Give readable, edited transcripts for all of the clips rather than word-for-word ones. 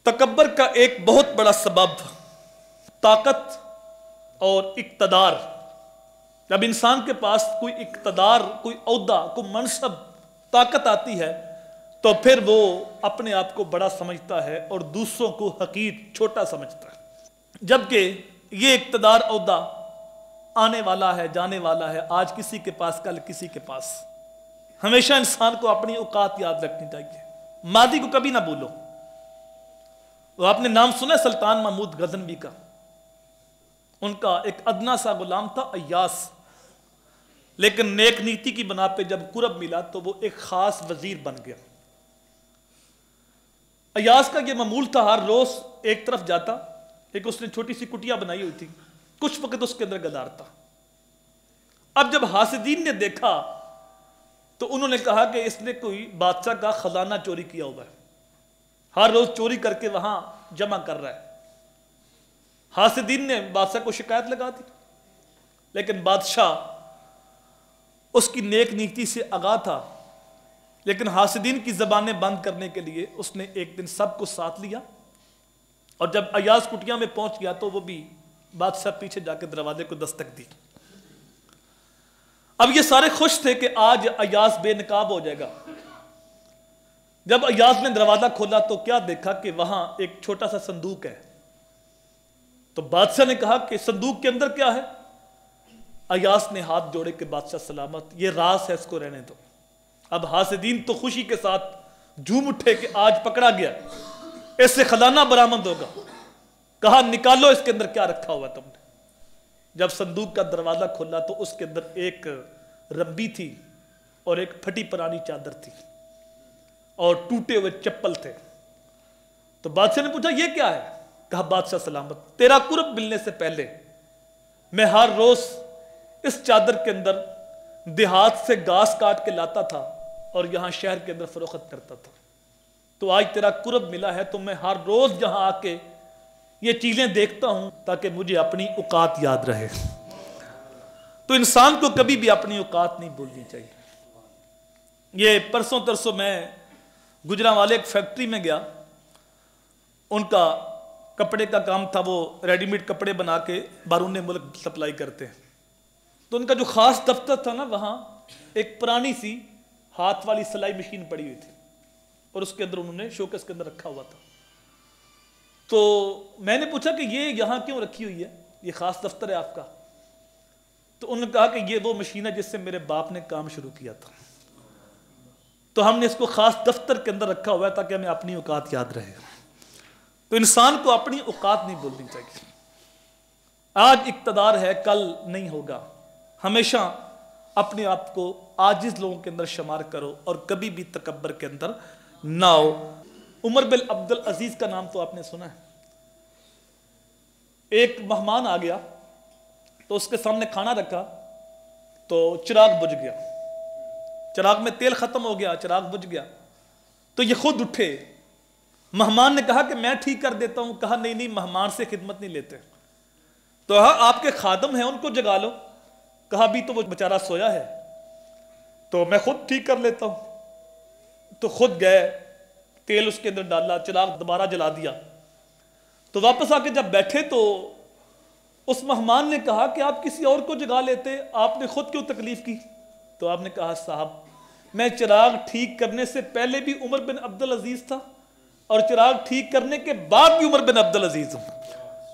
تکبر کا ایک بہت بڑا سبب طاقت اور اقتدار. جب انسان کے پاس کوئی اقتدار، کوئی عہدہ، کوئی منصب، طاقت آتی ہے تو پھر وہ اپنے آپ کو بڑا سمجھتا ہے اور دوسروں کو حقیر، چھوٹا سمجھتا ہے. جبکہ یہ اقتدار، عہدہ آنے والا ہے، جانے والا ہے، آج کسی کے پاس، کل کسی کے پاس. ہمیشہ انسان کو اپنی اوقات یاد رکھنی چاہیے، ماضی کو کبھی نہ بھولو. وہ آپ نے نام سنا ہے سلطان محمود غزنوی کا؟ ان کا ایک ادنا سا غلام تھا ایاس، لیکن نیک نیتی کی بنا پہ جب قرب ملا تو وہ ایک خاص وزیر بن گیا. ایاس کا یہ معمول تھا، ہر روز ایک طرف جاتا، ایک اس نے چھوٹی سی کٹیا بنائی ہوئی تھی، کچھ وقت اس کے اندر گزارتا. اب جب حاسدین نے دیکھا تو انہوں نے کہا کہ اس نے کوئی بادشاہ کا خزانہ چوری کیا ہوا ہے، ہر روز چوری کر کے وہاں جمع کر رہا ہے. حاسدین نے بادشاہ کو شکایت لگا دی، لیکن بادشاہ اس کی نیک نیتی سے آگاہ تھا. لیکن حاسدین کی زبانیں بند کرنے کے لیے اس نے ایک دن سب کو ساتھ لیا، اور جب ایاس کٹیا میں پہنچ گیا تو وہ بھی بادشاہ پیچھے جا کے دروازے کو دستک دی. اب یہ سارے خوش تھے کہ آج ایاس بے نقاب ہو جائے گا. جب ایاس نے دروازہ کھولا تو کیا دیکھا کہ وہاں ایک چھوٹا سا صندوق ہے. تو بادشاہ نے کہا کہ صندوق کے اندر کیا ہے؟ ایاس نے ہاتھ جوڑے کہ بادشاہ سلامت، یہ راز ہے، اس کو رہنے دو. اب حاسدین تو خوشی کے ساتھ جھوم اٹھے کہ آج پکڑا گیا، اس سے خزانہ برآمد ہوگا. کہا نکالو اس کے اندر کیا رکھا ہوا تم نے. جب صندوق کا دروازہ کھولا تو اس کے اندر ایک ربی تھی اور ایک پھٹی پرانی چادر تھی اور ٹوٹے ہوئے چپل تھے. تو بادشاہ نے پوچھا یہ کیا ہے؟ کہا بادشاہ سلامت، تیرا قرب ملنے سے پہلے میں ہر روز اس چادر کے اندر دیہات سے گھاس کاٹ کے لاتا تھا اور یہاں شہر کے اندر فروخت کرتا تھا. تو آج تیرا قرب ملا ہے تو میں ہر روز یہاں آ کے یہ چیزیں دیکھتا ہوں تاکہ مجھے اپنی اوقات یاد رہے. تو انسان کو کبھی بھی اپنی اوقات نہیں بھولنی چاہیے. یہ پرسوں ترسوں میں گجرانوالے ایک فیکٹری میں گیا، ان کا کپڑے کا کام تھا، وہ ریڈی میڈ کپڑے بنا کے بیرون ملک سپلائی کرتے ہیں. تو ان کا جو خاص دفتر تھا نا، وہاں ایک پرانی سی ہاتھ والی سلائی مشین پڑی ہوئی تھی اور اس کے اندر انہوں نے شوکیس کے اندر رکھا ہوا تھا. تو میں نے پوچھا کہ یہ یہاں کیوں رکھی ہوئی ہے، یہ خاص دفتر ہے آپ کا؟ تو انہوں نے کہا کہ یہ وہ مشین ہے جس سے میرے باپ نے کام شروع کیا تھا، تو ہم نے اس کو خاص دفتر کے اندر رکھا ہوا ہے تاکہ ہمیں اپنی اوقات یاد رہے. تو انسان کو اپنی اوقات نہیں بھولنی چاہیے. آج اقتدار ہے، کل نہیں ہوگا. ہمیشہ اپنے آپ کو عاجز لوگوں کے اندر شمار کرو اور کبھی بھی تکبر کے اندر نہ ہو. عمر بن عبد العزیز کا نام تو آپ نے سنا ہے. ایک مہمان آ گیا تو اس کے سامنے کھانا رکھا تو چراغ بجھ گیا، چراغ میں تیل ختم ہو گیا، چراغ بجھ گیا. تو یہ خود اٹھے. مہمان نے کہا کہ میں ٹھیک کر دیتا ہوں. کہا نہیں نہیں، مہمان سے خدمت نہیں لیتے. تو آپ کے خادم ہیں، ان کو جگا لو. کہا بھی تو وہ بیچارہ سویا ہے تو میں خود ٹھیک کر لیتا ہوں. تو خود گئے، تیل اس کے اندر ڈالا، چراغ دوبارہ جلا دیا. تو واپس آ کے جب بیٹھے تو اس مہمان نے کہا کہ آپ کسی اور کو جگا لیتے، آپ نے خود کیوں تکلیف کی؟ تو آپ نے کہا صاحب، میں چراغ ٹھیک کرنے سے پہلے بھی عمر بن عبد العزیز تھا اور چراغ ٹھیک کرنے کے بعد بھی عمر بن عبد العزیز ہوں،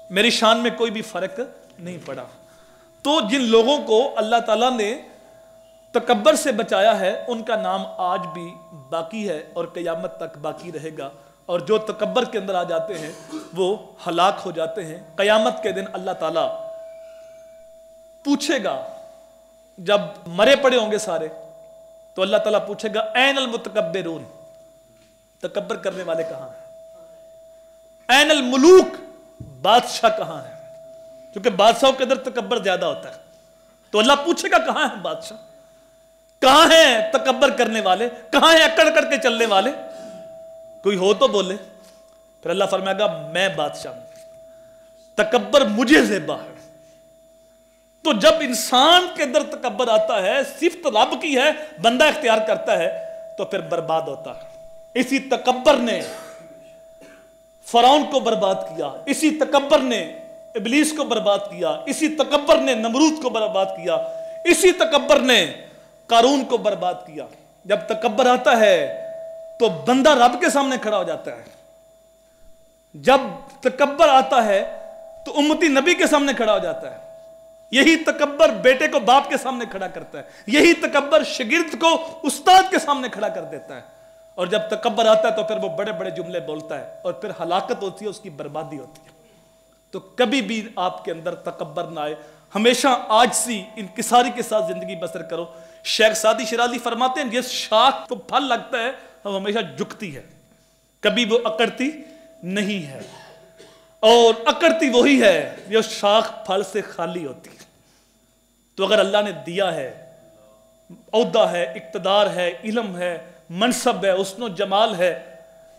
میری شان میں کوئی بھی فرق نہیں پڑا. تو جن لوگوں کو اللہ تعالیٰ نے تکبر سے بچایا ہے ان کا نام آج بھی باقی ہے اور قیامت تک باقی رہے گا. اور جو تکبر کے اندر آ جاتے ہیں وہ ہلاک ہو جاتے ہیں. قیامت کے دن اللہ تعالیٰ پوچھے گا، جب مرے پڑے ہوں گے سارے، تو اللہ تعالیٰ پوچھے گا این المتکبرون، تکبر کرنے والے کہاں ہیں؟ این الملوک، بادشاہ کہاں ہیں؟ کیونکہ بادشاہوں کے اندر تکبر زیادہ ہوتا ہے. تو اللہ پوچھے گا کہاں ہیں بادشاہ، کہاں ہیں تکبر کرنے والے، کہاں ہیں اکڑ کر کے چلنے والے؟ کوئی ہو تو بولے. پھر اللہ فرمائے گا میں بادشاہ ہوں، تکبر مجھے زیبا ہے. تو جب انسان کے اندر تکبر آتا ہے، صفت رب کی ہے، بندہ اختیار کرتا ہے، تو پھر برباد ہوتا ہے. اسی تکبر نے فرعون کو برباد کیا، اسی تکبر نے ابلیس کو برباد کیا، اسی تکبر نے نمرود کو برباد کیا، اسی تکبر نے قارون کو برباد کیا۔ جب تکبر آتا ہے تو بندہ رب کے سامنے کھڑا ہو جاتا ہے، جب تکبر آتا ہے تو امتی نبی کے سامنے کھڑا ہو جاتا ہے، یہی تکبر بیٹے کو باپ کے سامنے کھڑا کرتا ہے، یہی تکبر شاگرد کو استاد کے سامنے کھڑا کر دیتا ہے، اور جب تکبر آتا ہے تو پھر وہ بڑے بڑے جملے بولتا ہے اور پھر ہلاکت ہوتی ہے، اس کی بربادی ہوتی ہے۔ تو کبھی بھی آپ کے اندر تکبر نہ آئے، ہمیشہ عاجزی انکساری کے ساتھ زندگی بسر کرو۔ شیخ سعدی شیرازی فرماتے ہیں جس شاخ کو پھل لگتا ہے وہ ہمیشہ جھکتی ہے، کبھی وہ اکڑتی نہیں ہے، اور اکڑتی وہی ہے جو شاخ پھل سے خالی ہوتی ہے۔ تو اگر اللہ نے دیا ہے، عہدہ ہے، اقتدار ہے، علم ہے، منصب ہے، حسن و جمال ہے،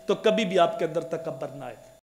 تو کبھی بھی آپ کے اندر تکبر نہ آئے۔